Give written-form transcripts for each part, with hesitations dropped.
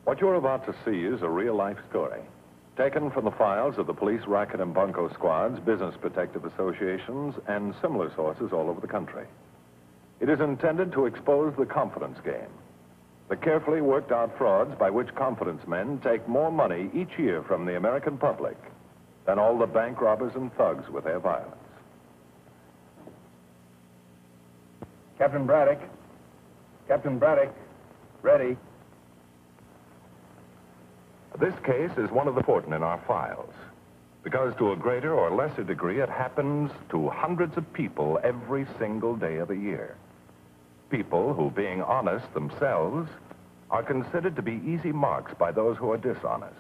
What you're about to see is a real-life story, taken from the files of the police racket and bunco squads, business protective associations, and similar sources all over the country. It is intended to expose the confidence game, the carefully worked-out frauds by which confidence men take more money each year from the American public than all the bank robbers and thugs with their violence. Captain Braddock. Captain Braddock. Ready. This case is one of the important in our files, because to a greater or lesser degree, it happens to hundreds of people every single day of the year. People who, being honest themselves, are considered to be easy marks by those who are dishonest.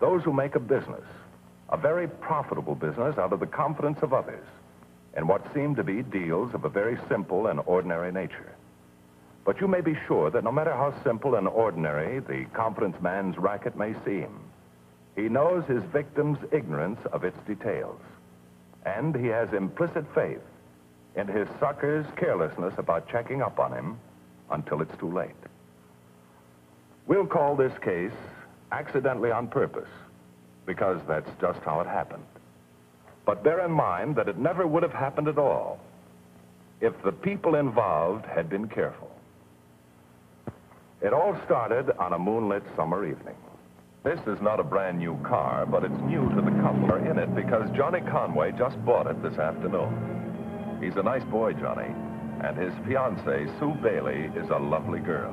Those who make a business, a very profitable business, out of the confidence of others, in what seem to be deals of a very simple and ordinary nature. But you may be sure that no matter how simple and ordinary the confidence man's racket may seem, he knows his victim's ignorance of its details. And he has implicit faith in his sucker's carelessness about checking up on him until it's too late. We'll call this case accidentally on purpose, because that's just how it happened. But bear in mind that it never would have happened at all if the people involved had been careful. It all started on a moonlit summer evening. This is not a brand new car, but it's new to the couple in it because Johnny Conway just bought it this afternoon. He's a nice boy, Johnny, and his fiancée, Sue Bailey, is a lovely girl.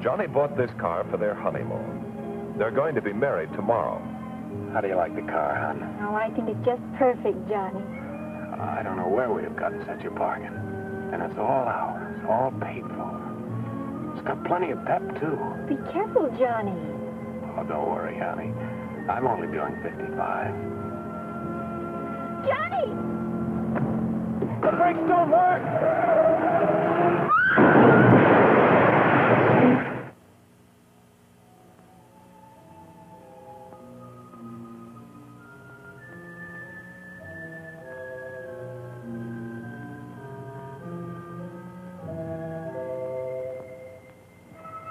Johnny bought this car for their honeymoon. They're going to be married tomorrow. How do you like the car, hon? Oh, I think it's just perfect, Johnny. I don't know where we'd have gotten such a bargain. And it's all ours, all paid for. It's got plenty of pep, too. Be careful, Johnny. Oh, don't worry, honey. I'm only doing 55. Johnny! The brakes don't work!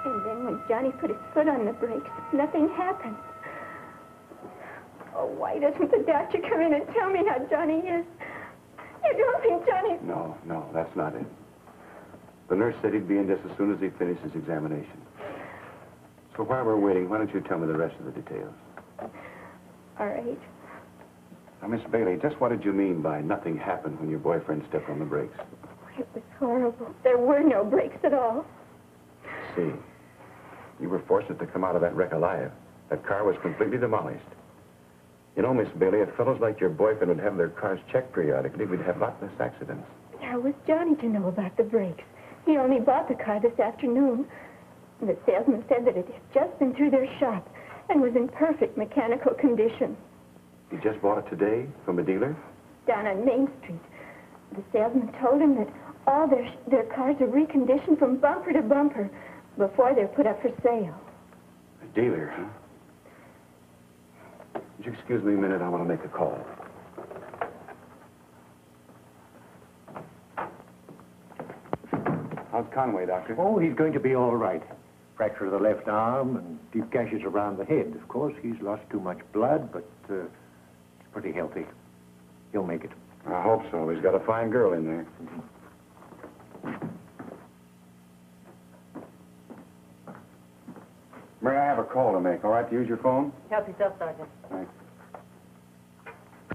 And then when Johnny put his foot on the brakes, nothing happened. Oh, why doesn't the doctor come in and tell me how Johnny is? You don't think Johnny... No, that's not it. The nurse said he'd be in just as soon as he finished his examination. So while we're waiting, why don't you tell me the rest of the details? All right. Now, Miss Bailey, just what did you mean by nothing happened when your boyfriend stepped on the brakes? It was horrible. There were no brakes at all. See, you were fortunate to come out of that wreck alive. That car was completely demolished. You know, Miss Bailey, if fellows like your boyfriend would have their cars checked periodically, we'd have a lot less accidents. How was Johnny to know about the brakes? He only bought the car this afternoon. The salesman said that it had just been through their shop and was in perfect mechanical condition. He just bought it today from a dealer? Down on Main Street. The salesman told him that all their cars are reconditioned from bumper to bumper before they're put up for sale. A dealer, huh? Would you excuse me a minute? I want to make a call. How's Conway, Doctor? Oh, he's going to be all right. Fracture of the left arm and deep gashes around the head. Of course, he's lost too much blood, but he's pretty healthy. He'll make it. I hope so. He's got a fine girl in there. Mary, I have a call to make. All right to use your phone? Help yourself, Sergeant. Thanks.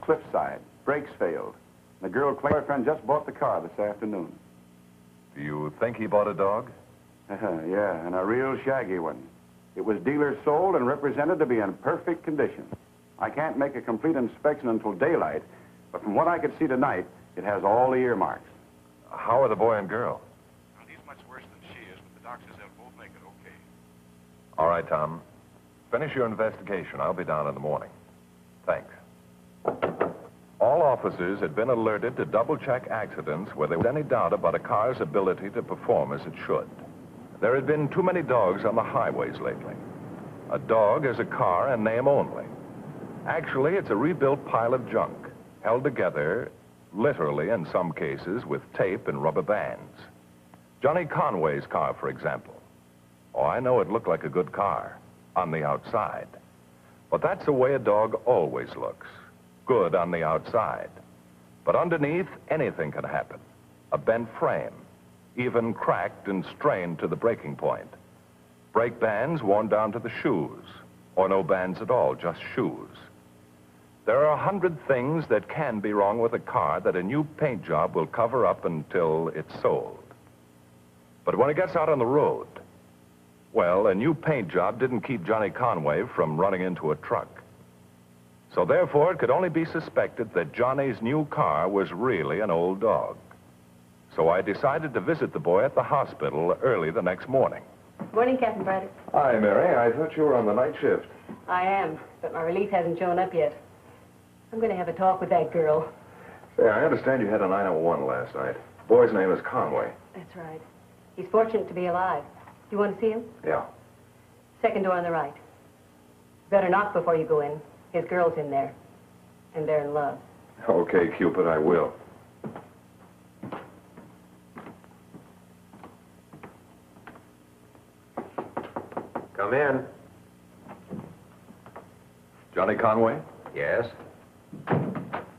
Cliffside. Brakes failed. The girl boyfriend just bought the car this afternoon. Do you think he bought a dog? Yeah, and a real shaggy one. It was dealer sold and represented to be in perfect condition. I can't make a complete inspection until daylight, but from what I could see tonight, it has all the earmarks. How are the boy and girl? Well, he's much worse than she is, but the doc says they'll both make it okay. All right, Tom. Finish your investigation. I'll be down in the morning. Thanks. All officers had been alerted to double-check accidents where there was any doubt about a car's ability to perform as it should. There had been too many dogs on the highways lately. A dog is a car in name only. Actually, it's a rebuilt pile of junk, held together, literally in some cases, with tape and rubber bands. Johnny Conway's car, for example. Oh, I know it looked like a good car on the outside. But that's the way a dog always looks. Good on the outside. But underneath, anything can happen. A bent frame, even cracked and strained to the breaking point. Brake bands worn down to the shoes, or no bands at all, just shoes. There are 100 things that can be wrong with a car that a new paint job will cover up until it's sold. But when it gets out on the road, well, a new paint job didn't keep Johnny Conway from running into a truck. So therefore, it could only be suspected that Johnny's new car was really an old dog. So I decided to visit the boy at the hospital early the next morning. Morning, Captain Braddock. Hi, Mary. I thought you were on the night shift. I am, but my relief hasn't shown up yet. I'm going to have a talk with that girl. Say, I understand you had a 901 last night. Boy's name is Conway. That's right. He's fortunate to be alive. You want to see him? Yeah. Second door on the right. Better knock before you go in. His girl's in there. And they're in love. Okay, Cupid, I will. Come in. Johnny Conway? Yes?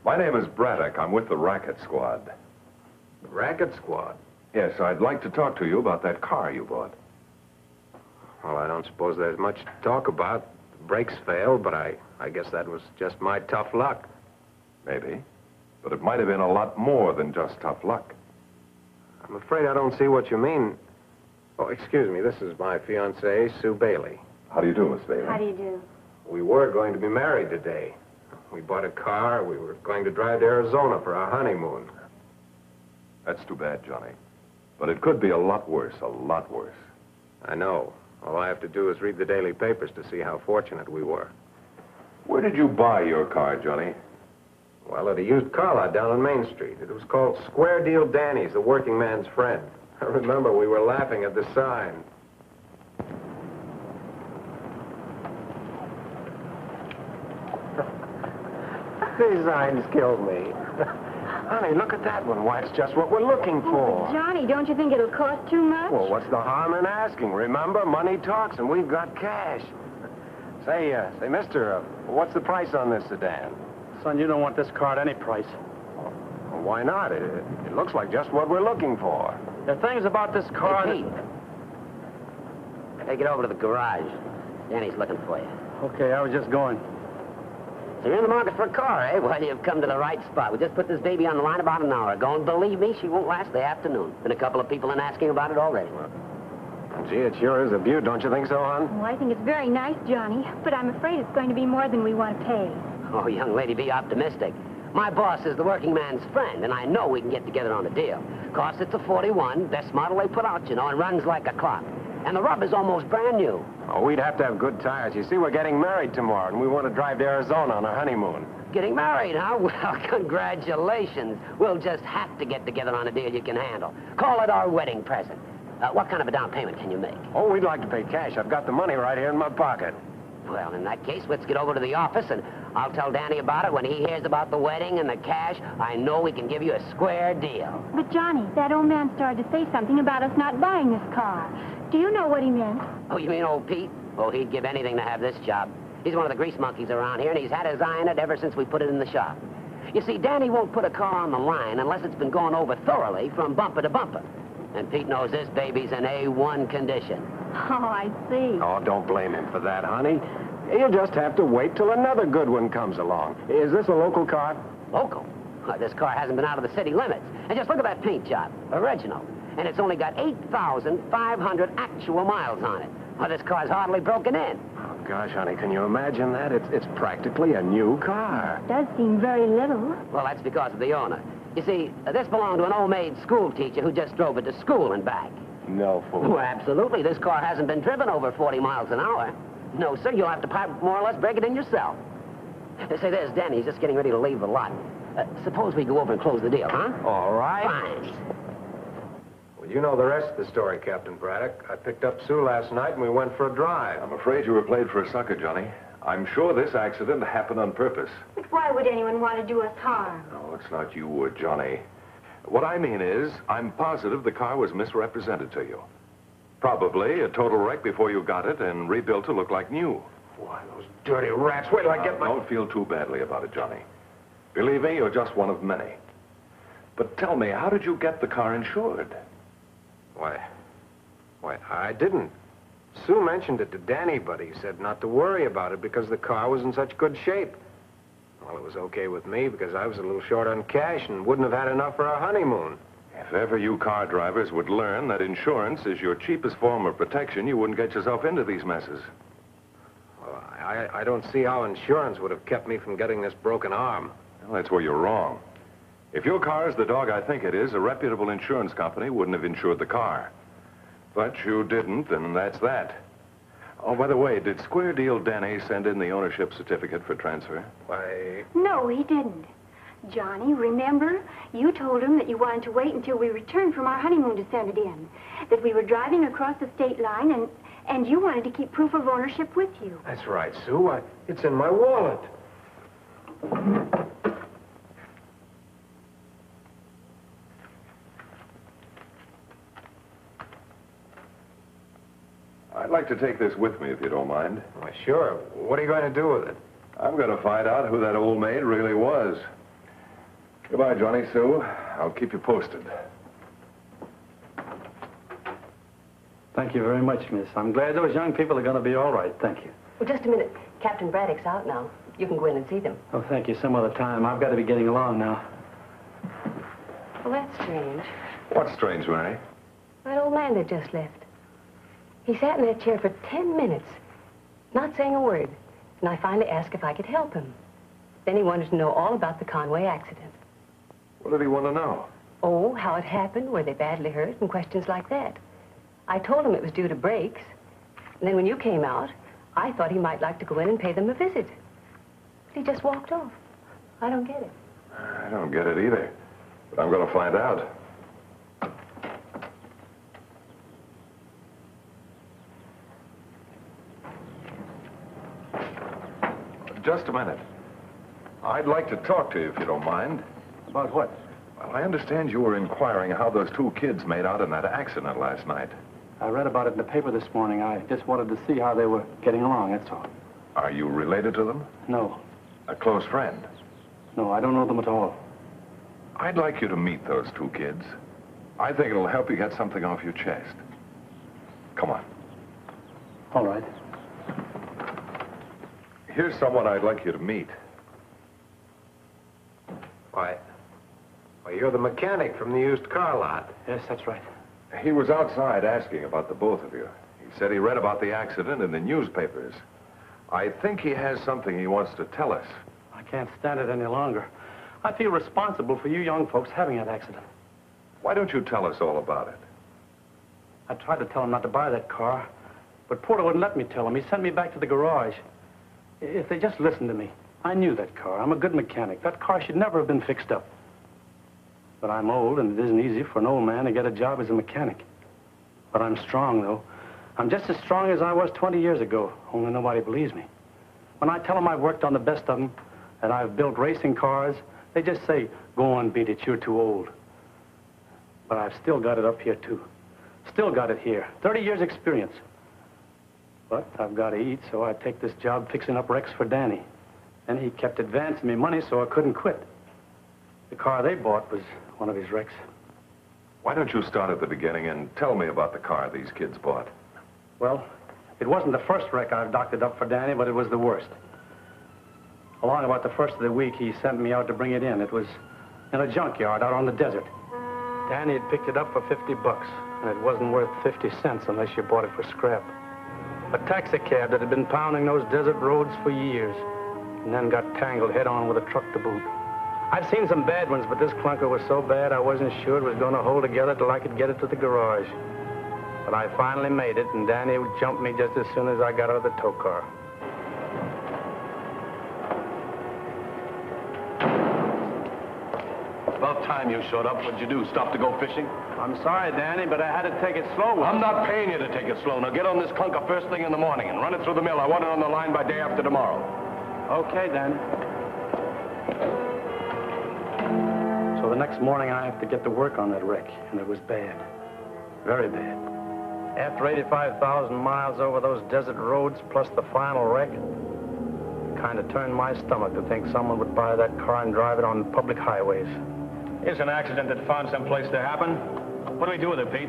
My name is Braddock. I'm with the Racket squad. Racket squad? Yes, I'd like to talk to you about that car you bought. Well, I don't suppose there's much to talk about. The brakes failed, but I guess that was just my tough luck. Maybe. But it might have been a lot more than just tough luck. I'm afraid I don't see what you mean. Oh, excuse me. This is my fiancée, Sue Bailey. How do you do, Miss Bailey? How do you do? We were going to be married today. We bought a car. We were going to drive to Arizona for our honeymoon. That's too bad, Johnny. But it could be a lot worse, a lot worse. I know. All I have to do is read the daily papers to see how fortunate we were. Where did you buy your car, Johnny? Well, at a used car lot down on Main Street. It was called Square Deal Danny's, the working man's friend. I remember we were laughing at the sign. These signs kill me. Honey, look at that one. Why, it's just what we're looking for. Johnny, don't you think it'll cost too much? Well, what's the harm in asking? Remember, money talks, and we've got cash. Say, mister, what's the price on this sedan? Son, you don't want this car at any price. Well, why not? It looks like just what we're looking for. The things about this car... Hey, Pete. Take it over to the garage. Danny's looking for you. Okay, I was just going. So you're in the market for a car, eh? Well, you've come to the right spot. We just put this baby on the line about an hour ago, and believe me, she won't last the afternoon. Been a couple of people in asking about it already. Gee, it sure is a beaut, don't you think so, hon? Oh, I think it's very nice, Johnny, but I'm afraid it's going to be more than we want to pay. Oh, young lady, be optimistic. My boss is the working man's friend, and I know we can get together on a deal. Of course, it's a 41, best model they put out, you know, and runs like a clock. And the rubber's almost brand new. Oh, we'd have to have good tires. You see, we're getting married tomorrow, and we want to drive to Arizona on our honeymoon. Getting married, huh? Well, congratulations. We'll just have to get together on a deal you can handle. Call it our wedding present. What kind of a down payment can you make? Oh, we'd like to pay cash. I've got the money right here in my pocket. Well, in that case, let's get over to the office, and I'll tell Danny about it when he hears about the wedding and the cash. I know we can give you a square deal. But, Johnny, that old man started to say something about us not buying this car. Do you know what he meant? Oh, you mean old Pete? Oh, he'd give anything to have this job. He's one of the grease monkeys around here, and he's had his eye on it ever since we put it in the shop. You see, Danny won't put a car on the line unless it's been gone over thoroughly from bumper to bumper. And Pete knows this baby's in A1 condition. Oh, I see. Oh, don't blame him for that, honey. You'll just have to wait till another good one comes along. Is this a local car? Local? Well, this car hasn't been out of the city limits. And just look at that paint job. Original. And it's only got 8,500 actual miles on it. Well, this car's hardly broken in. Oh, gosh, honey, can you imagine that? It's practically a new car. It does seem very little. Well, that's because of the owner. You see, this belonged to an old-maid school teacher who just drove it to school and back. No fool. Oh, absolutely. This car hasn't been driven over 40 miles an hour. No, sir, you'll have to more or less break it in yourself. Say, there's Danny. He's just getting ready to leave the lot. Suppose we go over and close the deal, huh? All right. Fine. Well, you know the rest of the story, Captain Braddock. I picked up Sue last night, and we went for a drive. I'm afraid you were played for a sucker, Johnny. I'm sure this accident happened on purpose. But why would anyone want to do us harm? No, it's not you or Johnny. What I mean is, I'm positive the car was misrepresented to you. Probably a total wreck before you got it and rebuilt to look like new. Why, those dirty rats. Wait till I get my... Don't feel too badly about it, Johnny. Believe me, you're just one of many. But tell me, how did you get the car insured? Why, I didn't. Sue mentioned it to Danny, but he said not to worry about it because the car was in such good shape. Well, it was okay with me because I was a little short on cash and wouldn't have had enough for our honeymoon. If ever you car drivers would learn that insurance is your cheapest form of protection, you wouldn't get yourself into these messes. Well, I don't see how insurance would have kept me from getting this broken arm. Well, that's where you're wrong. If your car is the dog I think it is, a reputable insurance company wouldn't have insured the car. But you didn't, and that's that. Oh, by the way, did Square Deal Danny send in the ownership certificate for transfer? Why... No, he didn't. Johnny, remember? You told him that you wanted to wait until we returned from our honeymoon to send it in. That we were driving across the state line, and you wanted to keep proof of ownership with you. That's right, Sue. It's in my wallet. I'd like to take this with me, if you don't mind. Why, sure. What are you going to do with it? I'm going to find out who that old maid really was. Goodbye, Johnny, Sue. I'll keep you posted. Thank you very much, miss. I'm glad those young people are going to be all right. Thank you. Well, just a minute. Captain Braddock's out now. You can go in and see them. Oh, thank you. Some other time. I've got to be getting along now. Well, that's strange. What's strange, Mary? That old man that just left. He sat in that chair for 10 minutes, not saying a word. And I finally asked if I could help him. Then he wanted to know all about the Conway accident. What did he want to know? Oh, how it happened, were they badly hurt, and questions like that. I told him it was due to brakes. And then when you came out, I thought he might like to go in and pay them a visit. But he just walked off. I don't get it. I don't get it either. But I'm going to find out. Just a minute. I'd like to talk to you, if you don't mind. About what? Well, I understand you were inquiring how those two kids made out in that accident last night. I read about it in the paper this morning. I just wanted to see how they were getting along, that's all. Are you related to them? No. A close friend? No, I don't know them at all. I'd like you to meet those two kids. I think it'll help you get something off your chest. Come on. All right. Here's someone I'd like you to meet. Why, you're the mechanic from the used car lot. Yes, that's right. He was outside asking about the both of you. He said he read about the accident in the newspapers. I think he has something he wants to tell us. I can't stand it any longer. I feel responsible for you young folks having that accident. Why don't you tell us all about it? I tried to tell him not to buy that car, but Porter wouldn't let me tell him. He sent me back to the garage. If they just listened to me. I knew that car. I'm a good mechanic. That car should never have been fixed up. But I'm old, and it isn't easy for an old man to get a job as a mechanic. But I'm strong, though. I'm just as strong as I was 20 years ago, only nobody believes me. When I tell them I've worked on the best of them, and I've built racing cars, they just say, go on, beat it, you're too old. But I've still got it up here, too. Still got it here. 30 years experience. But I've got to eat, so I take this job fixing up wrecks for Danny. And he kept advancing me money, so I couldn't quit. The car they bought was one of his wrecks. Why don't you start at the beginning and tell me about the car these kids bought? Well, it wasn't the first wreck I've doctored up for Danny, but it was the worst. Along about the first of the week, he sent me out to bring it in. It was in a junkyard out on the desert. Danny had picked it up for $50, and it wasn't worth 50 cents unless you bought it for scrap. A taxi cab that had been pounding those desert roads for years, and then got tangled head-on with a truck to boot. I've seen some bad ones, but this clunker was so bad I wasn't sure it was going to hold together till I could get it to the garage. But I finally made it, and Danny jumped me just as soon as I got out of the tow car. About about time you showed up. What'd you do, stop to go fishing? I'm sorry, Danny, but I had to take it slow with I'm us. not paying you to take it slow. Now get on this clunker first thing in the morning and run it through the mill. I want it on the line by day after tomorrow. Okay, Danny. So the next morning, I have to get to work on that wreck, and it was bad. Very bad. After 85,000 miles over those desert roads, plus the final wreck, it kind of turned my stomach to think someone would buy that car and drive it on public highways. Here's an accident that found someplace to happen. What do we do with it, Pete?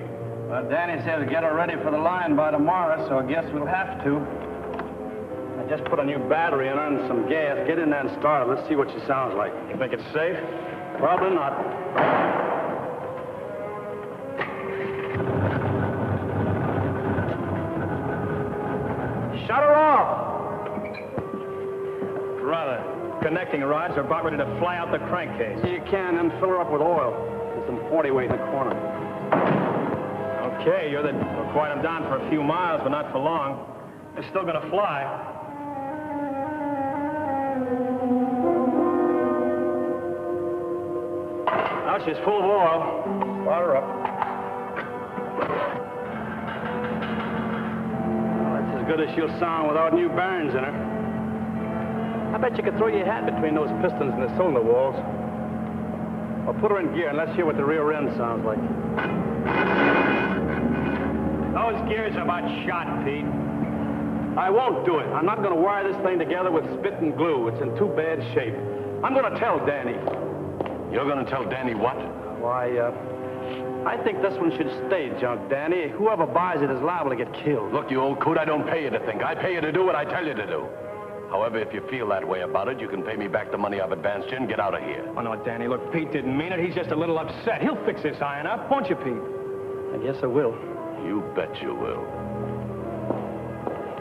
Well, Danny says get her ready for the line by tomorrow, so I guess we'll have to. I just put a new battery in her and some gas. Get in there and start her. Let's see what she sounds like. You think it's safe? Probably not. Shut her off! Rather. Connecting rods are about ready to fly out the crankcase. You can, then fill her up with oil. There's some 40 weight in the corner. Okay, we'll quiet them down for a few miles, but not for long. They're still gonna fly. Now she's full of oil. Start her up. Well, that's as good as she'll sound without new bearings in her. I bet you could throw your hat between those pistons and the cylinder walls. Or put her in gear and let's hear what the rear end sounds like. Those gears are about shot, Pete. I won't do it. I'm not going to wire this thing together with spit and glue. It's in too bad shape. I'm going to tell Danny. You're going to tell Danny what? Why, I think this one should stay junk, Danny. Whoever buys it is liable to get killed. Look, you old coot, I don't pay you to think. I pay you to do what I tell you to do. However, if you feel that way about it, you can pay me back the money I've advanced you and get out of here. Oh, no, Danny, look, Pete didn't mean it. He's just a little upset. He'll fix this iron up, won't you, Pete? I guess I will. You bet you will.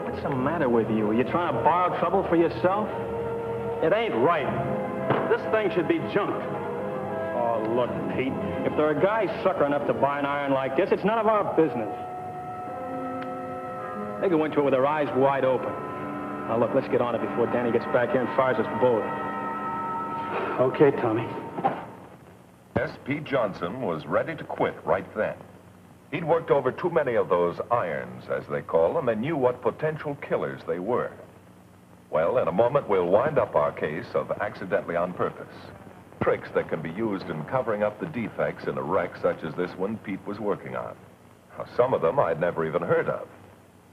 What's the matter with you? Are you trying to borrow trouble for yourself? It ain't right. This thing should be junked. Oh, look, Pete, if there are guys sucker enough to buy an iron like this, it's none of our business. They go into it with their eyes wide open. Now, look, let's get on it before Danny gets back here and fires us both. Okay, Tommy. Yes, Pete Johnson was ready to quit right then. He'd worked over too many of those irons, as they call them, and knew what potential killers they were. Well, in a moment, we'll wind up our case of accidentally on purpose. Tricks that can be used in covering up the defects in a wreck such as this one Pete was working on. Now, some of them I'd never even heard of.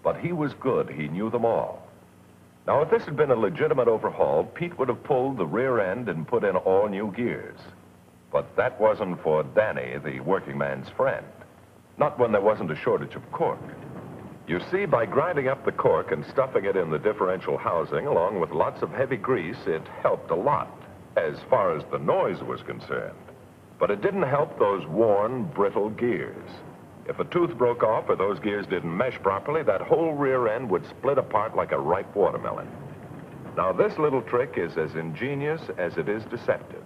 But he was good. He knew them all. Now, if this had been a legitimate overhaul, Pete would have pulled the rear end and put in all new gears. But that wasn't for Danny, the working man's friend. Not when there wasn't a shortage of cork. You see, by grinding up the cork and stuffing it in the differential housing, along with lots of heavy grease, it helped a lot, as far as the noise was concerned. But it didn't help those worn, brittle gears. If a tooth broke off or those gears didn't mesh properly, that whole rear end would split apart like a ripe watermelon. Now, this little trick is as ingenious as it is deceptive.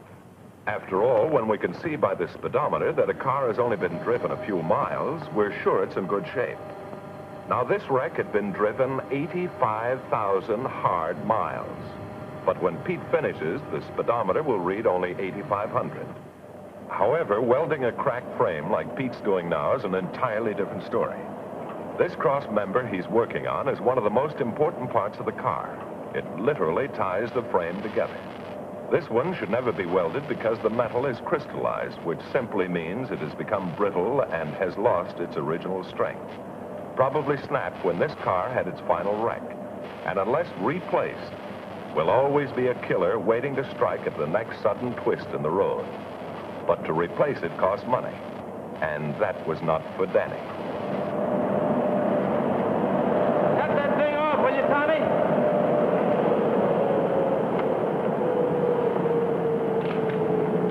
After all, when we can see by the speedometer that a car has only been driven a few miles, we're sure it's in good shape. Now, this wreck had been driven 85,000 hard miles. But when Pete finishes, the speedometer will read only 8,500. However, welding a cracked frame like Pete's doing now is an entirely different story. This cross member he's working on is one of the most important parts of the car. It literally ties the frame together. This one should never be welded because the metal is crystallized, which simply means it has become brittle and has lost its original strength. Probably snapped when this car had its final wreck. And unless replaced, will always be a killer waiting to strike at the next sudden twist in the road. But to replace it costs money. And that was not for Danny. Cut that thing off, will you, Tommy?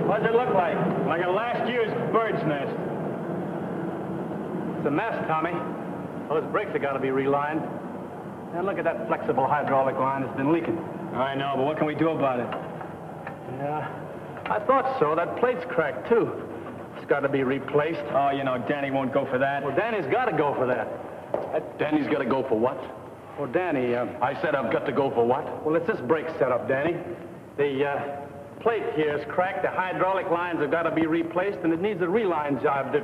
What does it look like? Like a last year's bird's nest. It's a mess, Tommy. Well, those brakes have got to be relined. And look at that flexible hydraulic line that's been leaking. I know, but what can we do about it? Yeah, I thought so. That plate's cracked, too. It's got to be replaced. Oh, you know, Danny won't go for that. Well, Danny's got to go for that. Danny's got to go for what? Well, Danny, I said I've got to go for what? well, it's this brake setup, Danny. The plate here is cracked. The hydraulic lines have got to be replaced, and it needs a reline job. The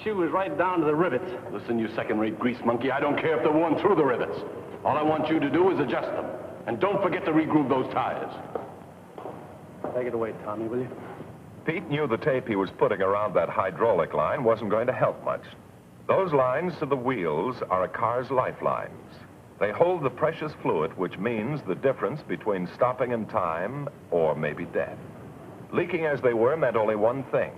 shoe is right down to the rivets. Listen, you second-rate grease monkey, I don't care if they're worn through the rivets. All I want you to do is adjust them. And don't forget to re-groove those tires. Take it away, Tommy, will you? Pete knew the tape he was putting around that hydraulic line wasn't going to help much. Those lines to the wheels are a car's lifelines. They hold the precious fluid, which means the difference between stopping in time or maybe death. Leaking as they were meant only one thing: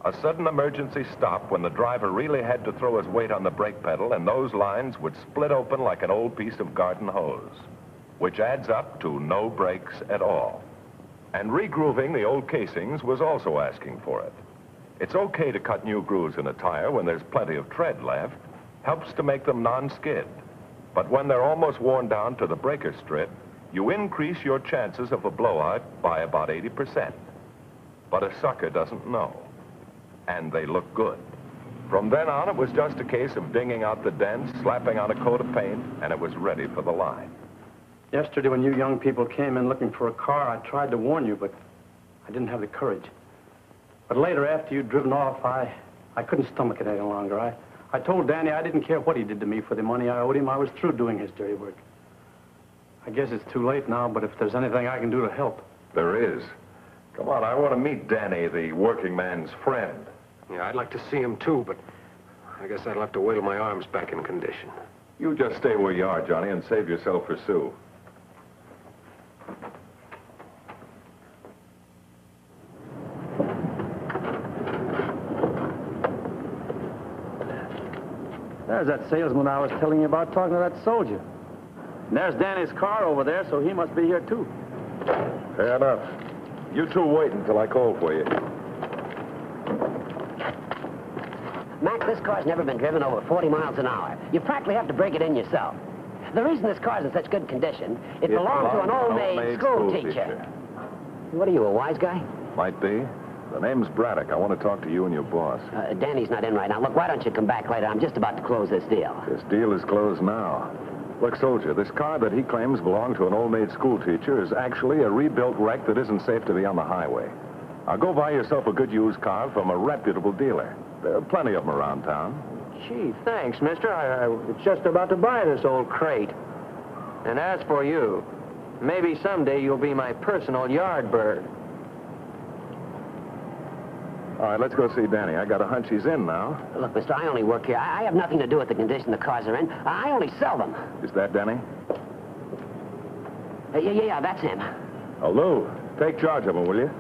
a sudden emergency stop when the driver really had to throw his weight on the brake pedal, and those lines would split open like an old piece of garden hose, which adds up to no brakes at all. And regrooving the old casings was also asking for it. It's okay to cut new grooves in a tire when there's plenty of tread left. Helps to make them non-skid. But when they're almost worn down to the breaker strip, you increase your chances of a blowout by about 80%. But a sucker doesn't know. And they look good. From then on, it was just a case of dinging out the dents, slapping on a coat of paint, and it was ready for the line. Yesterday, when you young people came in looking for a car, I tried to warn you, but I didn't have the courage. But later, after you'd driven off, I couldn't stomach it any longer. I told Danny I didn't care what he did to me for the money I owed him. I was through doing his dirty work. I guess it's too late now, but if there's anything I can do to help. There is. Come on, I want to meet Danny, the working man's friend. Yeah, I'd like to see him, too, but I guess I'll have to wait till my arm's back in condition. You just stay where you are, Johnny, and save yourself for Sue. There's that salesman I was telling you about talking to that soldier. And there's Danny's car over there, so he must be here, too. Fair enough. You two wait until I call for you. Mac, this car's never been driven over 40 miles an hour. You practically have to break it in yourself. The reason this car's in such good condition, it belonged to an old-maid school teacher. What are you, a wise guy? Might be. The name's Braddock. I want to talk to you and your boss. Danny's not in right now. Look, why don't you come back later? I'm just about to close this deal. This deal is closed now. Look, soldier, this car that he claims belonged to an old-maid school teacher is actually a rebuilt wreck that isn't safe to be on the highway. Now, go buy yourself a good used car from a reputable dealer. There are plenty of them around town. Gee, thanks, mister. I was just about to buy this old crate. And as for you, maybe someday you'll be my personal yard bird. All right, let's go see Danny. I got a hunch he's in now. Look, mister, I only work here. I have nothing to do with the condition the cars are in. I only sell them. Is that Danny? Yeah, that's him. Oh, Lou, take charge of him, will you?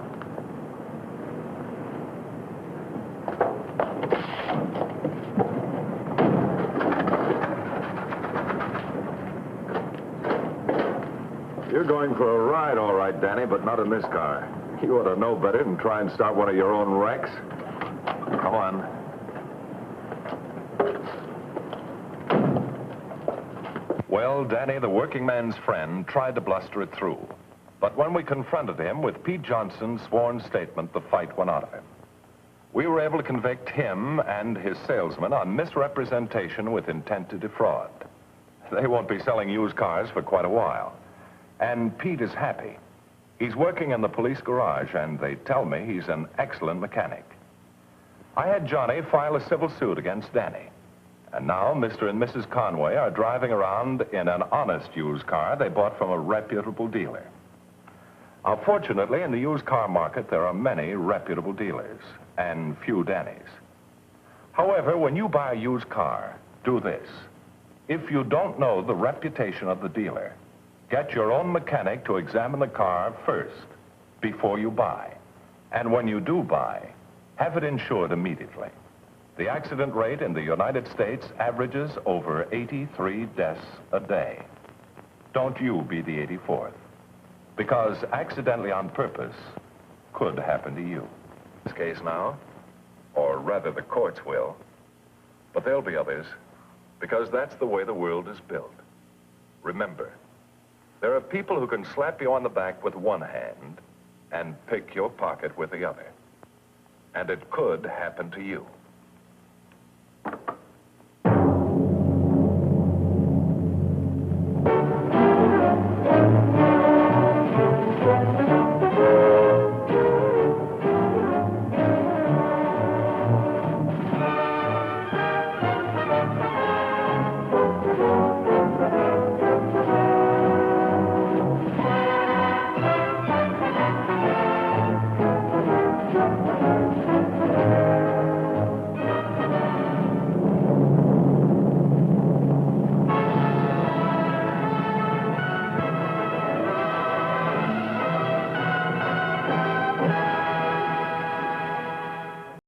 You're going for a ride, all right, Danny, but not in this car. You ought to know better than try and start one of your own wrecks. Come on. Well, Danny, the working man's friend, tried to bluster it through. But when we confronted him with Pete Johnson's sworn statement, the fight went out of him. We were able to convict him and his salesman on misrepresentation with intent to defraud. They won't be selling used cars for quite a while. And Pete is happy. He's working in the police garage, and they tell me he's an excellent mechanic. I had Johnny file a civil suit against Danny. And now Mr. and Mrs. Conway are driving around in an honest used car they bought from a reputable dealer. Now, fortunately, in the used car market, there are many reputable dealers, and few Dannys. However, when you buy a used car, do this. If you don't know the reputation of the dealer, get your own mechanic to examine the car first, before you buy. And when you do buy, have it insured immediately. The accident rate in the United States averages over 83 deaths a day. Don't you be the 84th. Because accidentally on purpose could happen to you. This case now, or rather the courts will, but there'll be others, because that's the way the world is built. Remember, there are people who can slap you on the back with one hand and pick your pocket with the other. And it could happen to you.